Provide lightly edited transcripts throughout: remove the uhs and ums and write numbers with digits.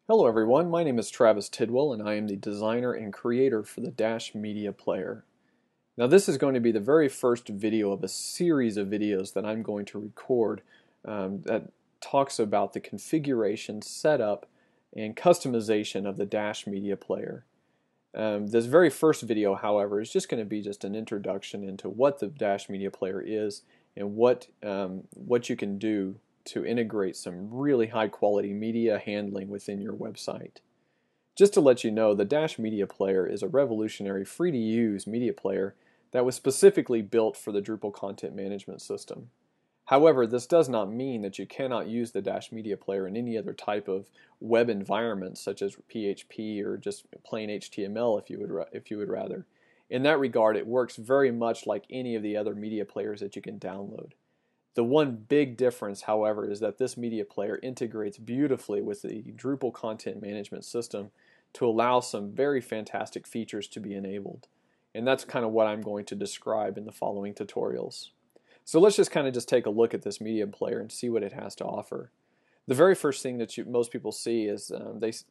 Hello everyone, my name is Travis Tidwell and I am the designer and creator for the Dash Media Player. Now this is going to be the very first video of a series of videos that I'm going to record that talks about the configuration, setup, and customization of the Dash Media Player. This very first video, however, is just going to be just an introduction into what the Dash Media Player is and what you can do to integrate some really high quality media handling within your website. Just to let you know, the Dash Media Player is a revolutionary free to use media player that was specifically built for the Drupal content management system. However, this does not mean that you cannot use the Dash Media Player in any other type of web environment such as PHP or just plain HTML if you would rather. In that regard, it works very much like any of the other media players that you can download. The one big difference, however, is that this media player integrates beautifully with the Drupal content management system to allow some very fantastic features to be enabled. And that's kind of what I'm going to describe in the following tutorials. So let's just kind of take a look at this media player and see what it has to offer. The very first thing that most people see is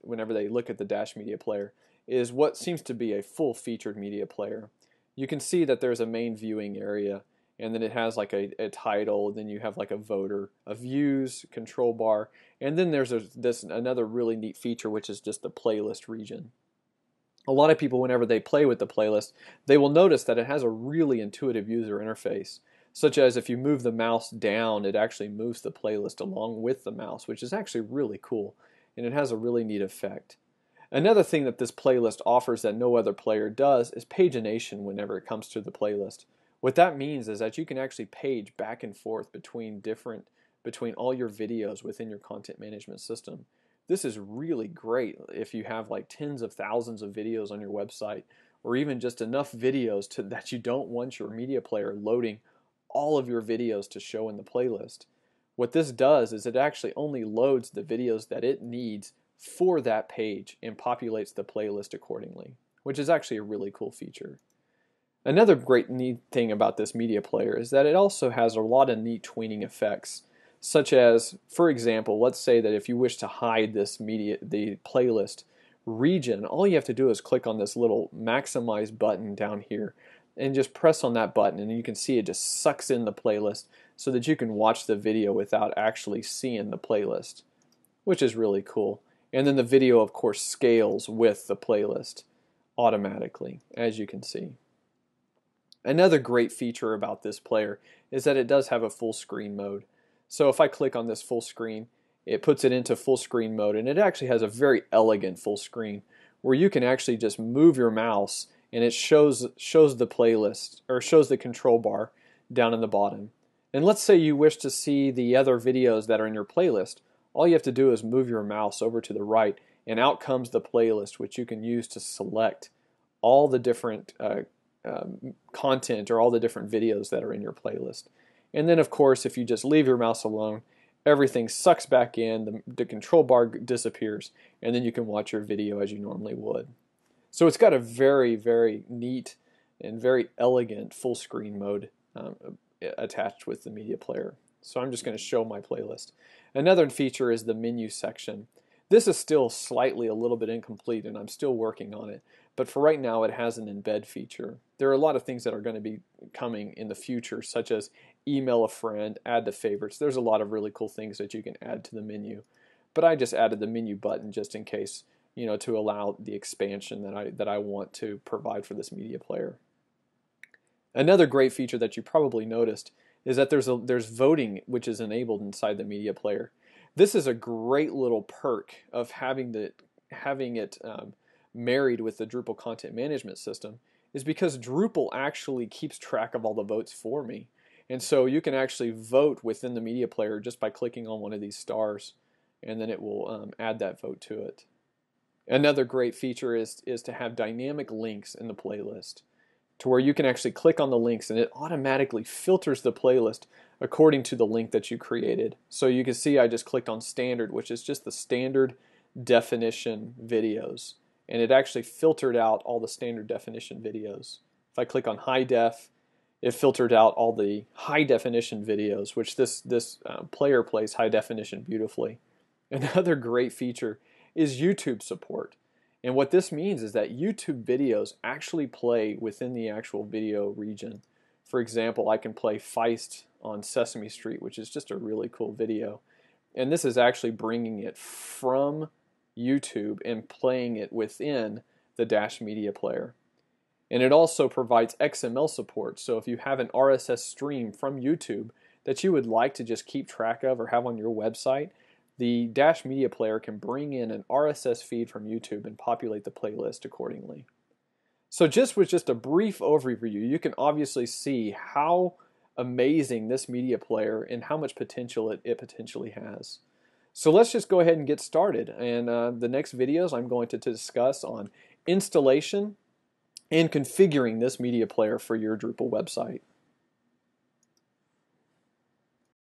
whenever they look at the Dash Media Player is what seems to be a full-featured media player. You can see that there's a main viewing area, and then it has like a title, then you have like a voter, a views, control bar, and then there's another really neat feature which is just the playlist region. A lot of people, whenever they play with the playlist, they will notice that it has a really intuitive user interface, such as if you move the mouse down, it actually moves the playlist along with the mouse, which is actually really cool, and it has a really neat effect. Another thing that this playlist offers that no other player does is pagination whenever it comes to the playlist. What that means is that you can actually page back and forth between all your videos within your content management system. This is really great if you have like tens of thousands of videos on your website, or even just enough videos that you don't want your media player loading all of your videos to show in the playlist. What this does is it actually only loads the videos that it needs for that page and populates the playlist accordingly, which is actually a really cool feature. Another great neat thing about this media player is that it also has a lot of neat tweening effects, such as, for example, let's say that if you wish to hide the playlist region, all you have to do is click on this little maximize button down here and just press on that button, and you can see it just sucks in the playlist so that you can watch the video without actually seeing the playlist, which is really cool. And then the video, of course, scales with the playlist automatically, as you can see. Another great feature about this player is that it does have a full screen mode. So if I click on this full screen, it puts it into full screen mode, and it actually has a very elegant full screen where you can actually just move your mouse and it shows the playlist, or shows the control bar down in the bottom. And let's say you wish to see the other videos that are in your playlist. All you have to do is move your mouse over to the right, and out comes the playlist, which you can use to select all the different content or all the different videos that are in your playlist. And then, of course, if you just leave your mouse alone, everything sucks back in, the control bar disappears, and then you can watch your video as you normally would. So it's got a very, very neat and very elegant full screen mode attached with the media player. So I'm just going to show my playlist. Another feature is the menu section. This is still slightly a little bit incomplete, and I'm still working on it. But for right now, it has an embed feature. There are a lot of things that are going to be coming in the future, such as email a friend, add to favorites. There's a lot of really cool things that you can add to the menu. But I just added the menu button just in case, to allow the expansion that I want to provide for this media player. Another great feature that you probably noticed is that there's voting, which is enabled inside the media player. This is a great little perk of having it married with the Drupal content management system, is because Drupal actually keeps track of all the votes for me. And so you can actually vote within the media player just by clicking on one of these stars, and then it will add that vote to it. Another great feature is to have dynamic links in the playlist, to where you can actually click on the links and it automatically filters the playlist according to the link that you created. So you can see I just clicked on standard, which is just the standard definition videos, and it actually filtered out all the standard definition videos. If I click on high def, it filtered out all the high definition videos, which this player plays high definition beautifully. Another great feature is YouTube support. And what this means is that YouTube videos actually play within the actual video region. For example, I can play Feist on Sesame Street, which is just a really cool video. And this is actually bringing it from YouTube and playing it within the Dash Media Player. And it also provides XML support. So if you have an RSS stream from YouTube that you would like to just keep track of or have on your website, the Dash Media Player can bring in an RSS feed from YouTube and populate the playlist accordingly. So just with just a brief overview, you can obviously see how amazing this media player and how much potential it potentially has. So let's just go ahead and get started. And the next videos I'm going to discuss on installation and configuring this media player for your Drupal website.